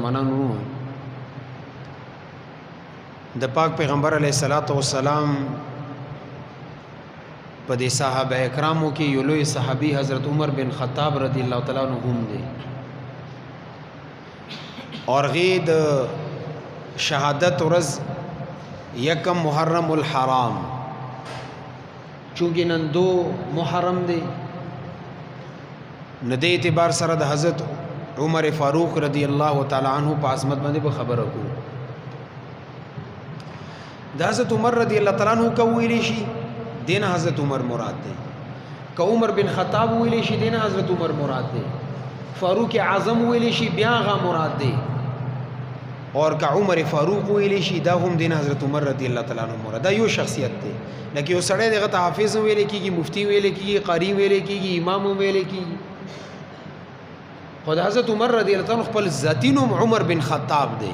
مسلمانانو د پاک پیغمبر علیه الصلاۃ والسلام په دې صحابه کرامو کې یو لوی صحابي حضرت عمر بن خطاب رضی الله تعالی عنہ هم دي اور غید شهادت ورځ یکم محرم الحرام چونکه نن دو محرم دی ندی اعتبار سره د حضرت عمر فاروق رضی الله تعالی عنہ په عظمت باندې خبره کو د حضرت عمر رضی الله تعالی عنہ کو ویلی شي دین حضرت عمر مراد دی که عمر بن خطاب ویلی شي دین حضرت عمر مراد دی فاروق اعظم ویلی شي بیا غا مراد دی اور که عمر فاروق ویلی شي دا هم دین حضرت عمر رضی الله تعالی عنہ مراد دا یو شخصیت دی لکه یو سړی دغه ته حافظ ویل کیږي مفتی ویل کیږي قاری ویل کیږي امام ویل کیږي خدای حضرت عمر رضی الله تعالی عنہ خپل ذاتی نوم عمر بن خطاب دی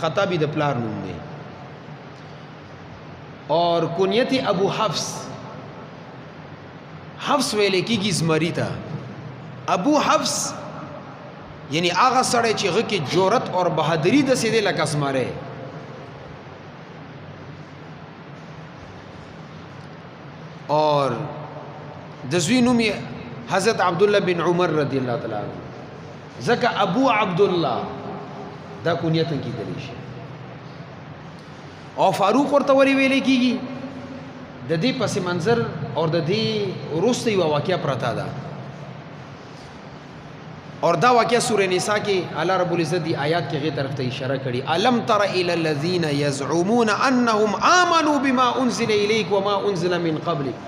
خطابی د پلار نوم دی اور کنیت ابو حفص حفص ویل کیږي زمری ته ابو حفص یعنی هغه سړی چې هغه کې جرأت او بہادری د سیده لکه اسماره اور د زوی نوم حضرت عبدالله بن عمر رضی الله تعالی عنہ ځکه ابو عبدالله دا کنیت کی دلی شي او فاروق ورته وری ویلې کیږي د دې پس منظر اور د دې وروسته یو واقعیا پرتا ده اور دا واقعیا سورہ نساء کې الله رب العزت دی آیات کې غي طرف ته اشاره کړي الم تر الى الذين يزعمون انهم امنوا بما انزل اليك وما انزل من قبلك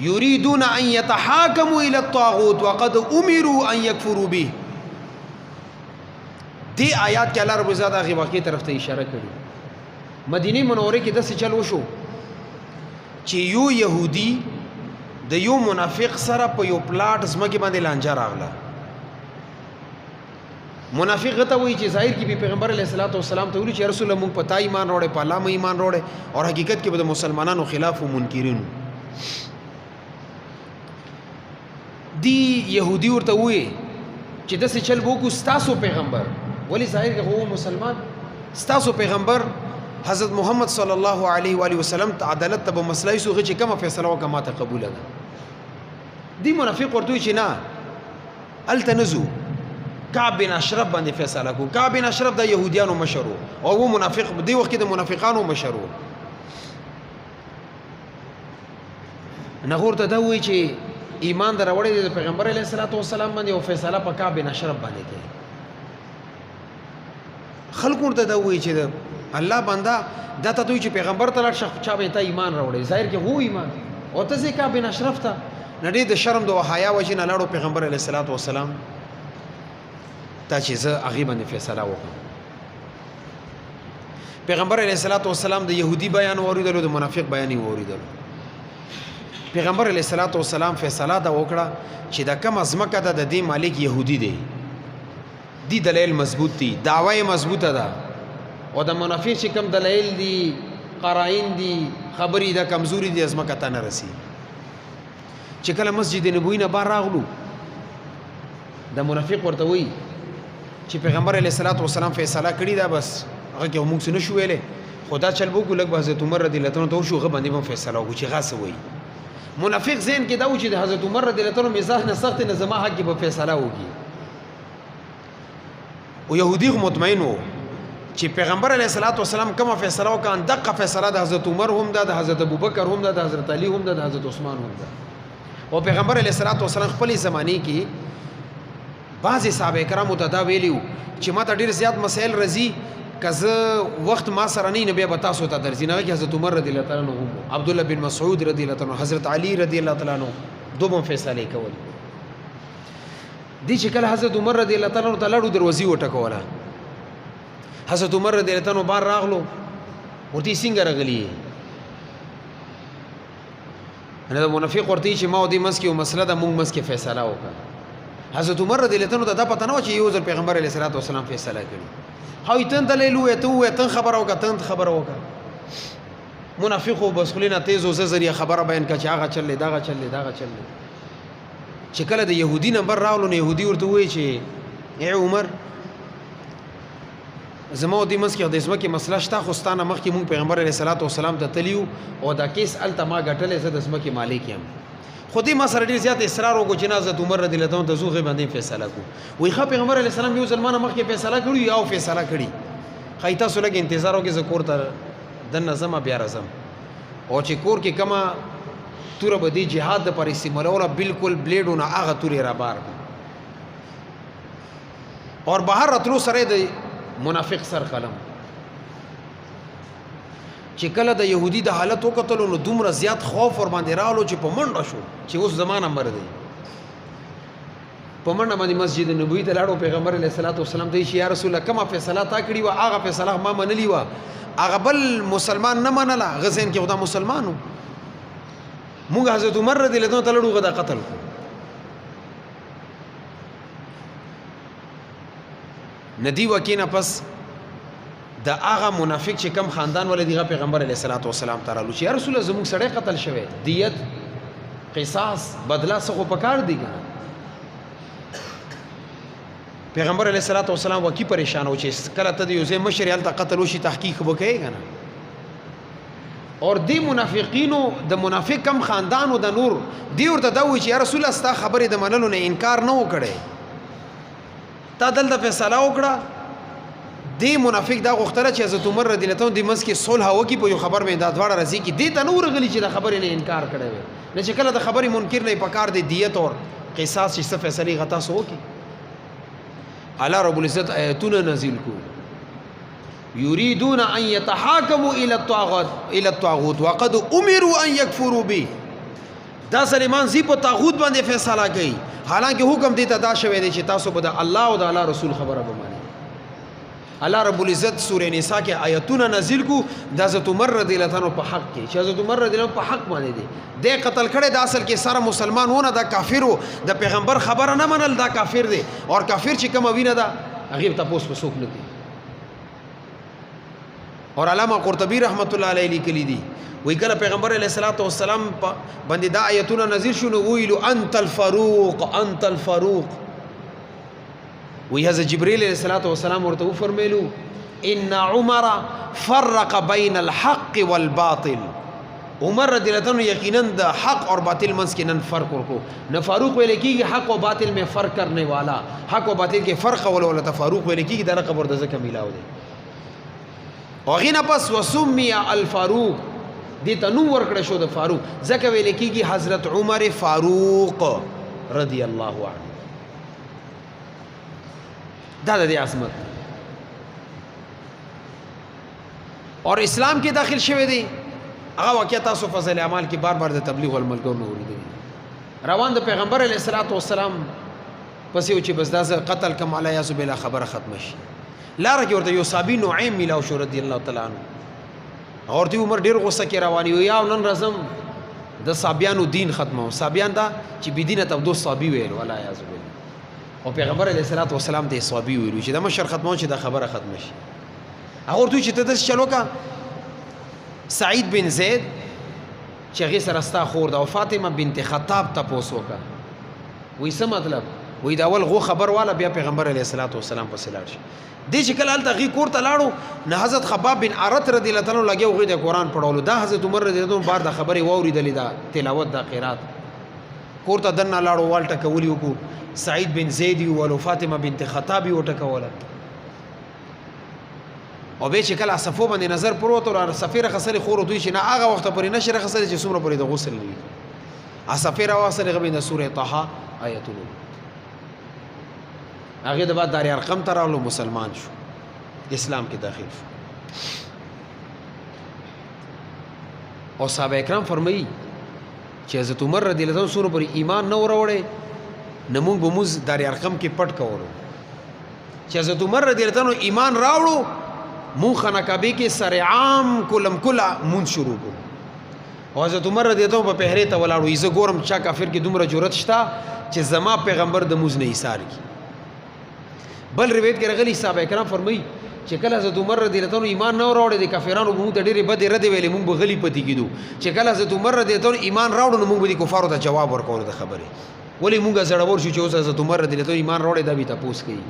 يريدون ان يتحاكموا الى الطاغوت وقد امروا ان يكفروا به دی آیات کې الله رب العزت هغه واقعي طرف ته اشاره کړي مدینه منوره کې د څه چل وشو چې یو يهودي د یو منافق سره په یو پلاټ زمکه باندې لانجه راغله منافق ته وایي چې ظاهر کې پیغمبر علیه الصلاۃ والسلام ته ویل چې رسول الله مونږ پتا ایمان وروړي په الله مې ایمان وروړي او حقیقت کې به د مسلمانانو خلاف او منکرینو دی يهودي ورته وایي چې د څه چل وکړو ستاسو پیغمبر ولی ظاهر کې هو مسلمان ستاسو پیغمبر حضرت محمد صلی الله علیه و آله وسلم ته عدالت ته مسلې سوغه چې کومه فیصله وکما ته قبول ده دی منافق ورته چې نه التنزو کعب بن اشرف باندې فیصله کو کعب بن اشرف د يهوديانو مشرو او هو منافق دی وخت د منافقانو مشرو نغور ته دا وی چې ایمان دروړې د پیغمبر علیه الصلاۃ والسلام باندې او فیصله په کعب بن اشرف باندې کوي خلکو ته دا وی چې الله بندا دا ته دوی چې پیغمبر تعالی شخص چا به ته ایمان راوړي ظاهر کې هو ایمان او ته ځکه بن اشرف ته نړۍ د شرم د حیا وجه نه لاړو پیغمبر علیه الصلاۃ والسلام ته چې زه هغه باندې فیصله وکړم پیغمبر علیه الصلاۃ والسلام د يهودي بیان اوریدلو د منافق بیان اوریدلو پیغمبر علیه الصلاۃ والسلام فیصله دا وکړه چې دا کم ازمکه د دې مالک يهودي دی دی دلیل مضبوط دي دعوی مضبوطه ده او د منافق چې کم دلایل دي قرائن دي خبرې د کمزوري دي ازمکه ته نه رسی چې کله مسجد نبوي نه بار راغلو د منافق ورته وی چې پیغمبر علیه الصلاۃ والسلام فیصله کړی دا بس هغه کې موږ څه نشو ویلې خدا چل وګو لګ حضرت عمر رضی الله عنه ته شو غو باندې فیصله وکړي چې غاسه وی منافق ذهن کې دا و چې د حضرت عمر رضی الله عنه مزاح نه سخت نه زما حق کې به فیصله وکړي او يهودي مطمئن وو چې پیغمبر علیه الصلاۃ والسلام کومه فیصله وکړه دغه فیصله د حضرت عمر هم ده د حضرت ابوبکر هم ده د حضرت علی هم ده د حضرت عثمان هم ده او پیغمبر علیه الصلاۃ والسلام خپل زمانی کې بعضی صحابه کرامو ته دا ویلیو چې ما ته ډیر زیات مسائل رضی کزه وخت ما سره نه بیا بتا سو ته درځي نه کې حضرت عمر رضی الله تعالی عنہ عبد الله بن مسعود رضی الله تعالی عنہ حضرت علی رضی الله تعالی عنہ دوه فیصله کول دي چې کله حضرت عمر رضی الله تعالی عنہ تلاړو دروازې وټکوله حضرت عمر رضی الله تعالی عنہ بار راغلو ورته څنګه راغلی نه د منافق ورته چې ما ودی مس کې او مسله د مونږ مس کې فیصله وکړه حضرت عمر رضی الله تعالی عنہ دا پته نه و چې یو ځل پیغمبر علیه الصلاۃ والسلام فیصله کړي هاو تن دلیل وې ته خبر او کته خبر وکړه منافق بس خلینا تیز او زریه خبره بیان کړه چې هغه چلې داغه چلې چې کله د يهودي نمبر راولو نه يهودي ورته وایي چې اے عمر زما او دې منځ کې د ځمکې مسله شته خو ستانه مخکې مونږ پیغمبر علیه الصلاۃ والسلام ته تلیو او دا کیس هلته ما ګټلی زه د ځمکې مالک یم خو دې ما سره ډېر زیات اصرار وکړو چې نه حضرت عمر رضی الله عنه ته ځو هغې باندې فیصله کړو وایي ښه پیغمبر علیه السلام یو ځل ما نه مخکې فیصله کړي یا فیصله کړي ښایي تاسو لږ انتظار وکړئ زه کور ته دننه ځم بیا راځم او چې کور کې کومه توره به دې جهاد دپاره استعمالوله بلکل بلیډونه هغه تورې رابار اور بهر راتلو سره د منافق سر قلم چې کله د يهودي د حالت وکتلو نو دومره زیات خوف ور باندې راغلو چې په منډه شو چې اوس زمانه مر دی په منډه باندې مسجد نبوي ته لاړو پیغمبر علیه الصلاۃ والسلام ته یا رسول الله کومه فیصله تا کړی و هغه فیصله ما منلی و هغه بل مسلمان نه منله غزين کې خدا مسلمانو موږ حضرت عمر رضی الله عنه ته غدا قتل کو ندی وکینه پس د هغه منافق چې کم خاندان ولې دیغه پیغمبر علیه الصلاۃ والسلام تعالی چې یا رسول الله زموږ سړی قتل شوی دیت قصاص بدلا څه پکار دی پیغمبر علیه الصلاۃ والسلام وکی پریشان و چې کله ته یو ځای مشر یالته قتل وشي تحقیق وکړي کنه اور دی منافقینو د منافق کم خاندان او د نور دی ورته دا وی چې یا رسول الله ستا خبره د منلو نه انکار نه وکړي تا دلته فیصله وکړه دی منافق دا غوښتله چې حضرت عمر رضی الله عنه د منځ کې صلح وکړي په یو خبر مې دا دواړه راځي کې دی ته نه ورغلي چې د خبرې نه انکار کړی وي نه چې کله د خبرې منکر نه پکار دی دیت اور قصاص چې څه فیصلې غتا سو وکړي الله رب العزت آیتونه نازل کو یریدون ان يتحاكموا الى الطاغوت وقد امروا ان يكفروا به دا سلیمان زی په طاغوت باندې فیصله کوي حالانکه حکم دی ته دا شوی دی چې تاسو به د الله او د الله رسول خبره ومنئ الله رب العزت سورہ نساء کې آیتونه نازل کو د حضرت عمر رضی الله عنه په حق کې چې حضرت عمر رضی الله عنه په حق باندې دی د قتل کړي د اصل کې سره مسلمان ونه دا کافر وو د پیغمبر خبره نه منل دا کافر دی او کافر چې کوم وینه دا هغه تاسو په سوق نه دی اور علامہ قرطبی رحمت الله علیه لیکلی دی وی کله پیغمبر علیه الصلاۃ والسلام باندې دا آیتونه نازل شونه ویلو انت الفاروق انت الفاروق وی حضرت جبرئیل علیہ الصلوۃ والسلام ورته فرمایلو ان عمر فرق بین الحق والباطل عمر رضی الله عنه یقینا د حق اور باطل منځ کې نن فرق ورکو نه فاروق ویل کیږي حق او باطل میں فرق کرنے والا حق او باطل کې فرق ولا فاروق ویل کیږي دا قبر د زکه ملاو دی او غینا پس وسمی الفاروق دې تنو ورکړه شو د فاروق زکه ویل کیږي حضرت عمر فاروق رضی الله عنه دا د عظمت اور اسلام کې داخل شوه دی هغه واقعا تاسو فضل اعمال کې بار بار د تبلیغ والملګرو نه اوریدل روان د پیغمبر علیه الصلاۃ والسلام پسې و چې بس دا قتل کم علی یاسو بلا خبره ختم شي لاره کې ورته یو صحابي نعیم ملاو شو رضی الله تعالی عنہ اور دی عمر ډیر غوسه کې رواني وي یا نن رسم د صابیانو دین ختمو صابیان دا چې بيدینه تبدو صابي ویل ولا یاسو او پیغمبر علیه الصلاۃ والسلام ته صحابي ویلو چې دا مشر ختمون چې دا خبره ختم شي هغه ورته چې ته داس چلو کا سعید بن زید چې هغه سره ستا خور دا او فاطمه بنت خطاب تاسو کا وې څه مطلب وې دا اول غو خبر والا بیا پیغمبر علیه الصلاۃ والسلام په سلاړ شي دې چې کله الته غي کور ته لاړو نه حضرت خباب بن عرت رضی الله تعالی عنہ لګیو غي د قران پڑھولو دا حضرت عمر رضی الله عنه بار د خبره ووریدلې دا تلاوت دا قرات کور ته دنه لاړو والټه کولی وکړو سعید بن زیدی ولو فاطمه بنت خطابی وټکوله او به چې کله صفو باندې نظر پروت او سفیره خسرې خور دوی چې نه هغه وخت پرې نشره خسرې چې څومره پرې د غسل نه وي سفیره واسره غوې د سوره طه آیتونه هغه د بعد دار ارقم ترالو مسلمان شو اسلام کې داخل شو او صحابه کرام فرمایي چې حضرت عمر رضی الله عنه سره پر ایمان نه وروړي نمون بموز دار ارقم کې پټ کولو چې حضرت عمر رضی الله عنه ایمان راوړو مون خنکابه کې سره عام کلم کلا مون شروع کو او حضرت عمر رضی الله عنه په پهره ته ولاړو ایزه ګورم چا کافر کې دومره جرأت شته چې زما پیغمبر د موز نه ایثار کی بل روایت کې راغلي صحابه کرام فرمایي چې کله حضرت عمر رضی الله عنه ایمان نه راوړي د کافرانو مونږ ته ډېرې بد رد ویلې مونږ به غلی پتی کیدو چې کله حضرت عمر رضی الله عنه ایمان راوړو نو مونږ به د کفارو ته جواب ورکول د خبره ولی مونږه زړور شو چې اوس حضرت عمر رضی الله عنه ایمان راوړي دا به تاسو کوي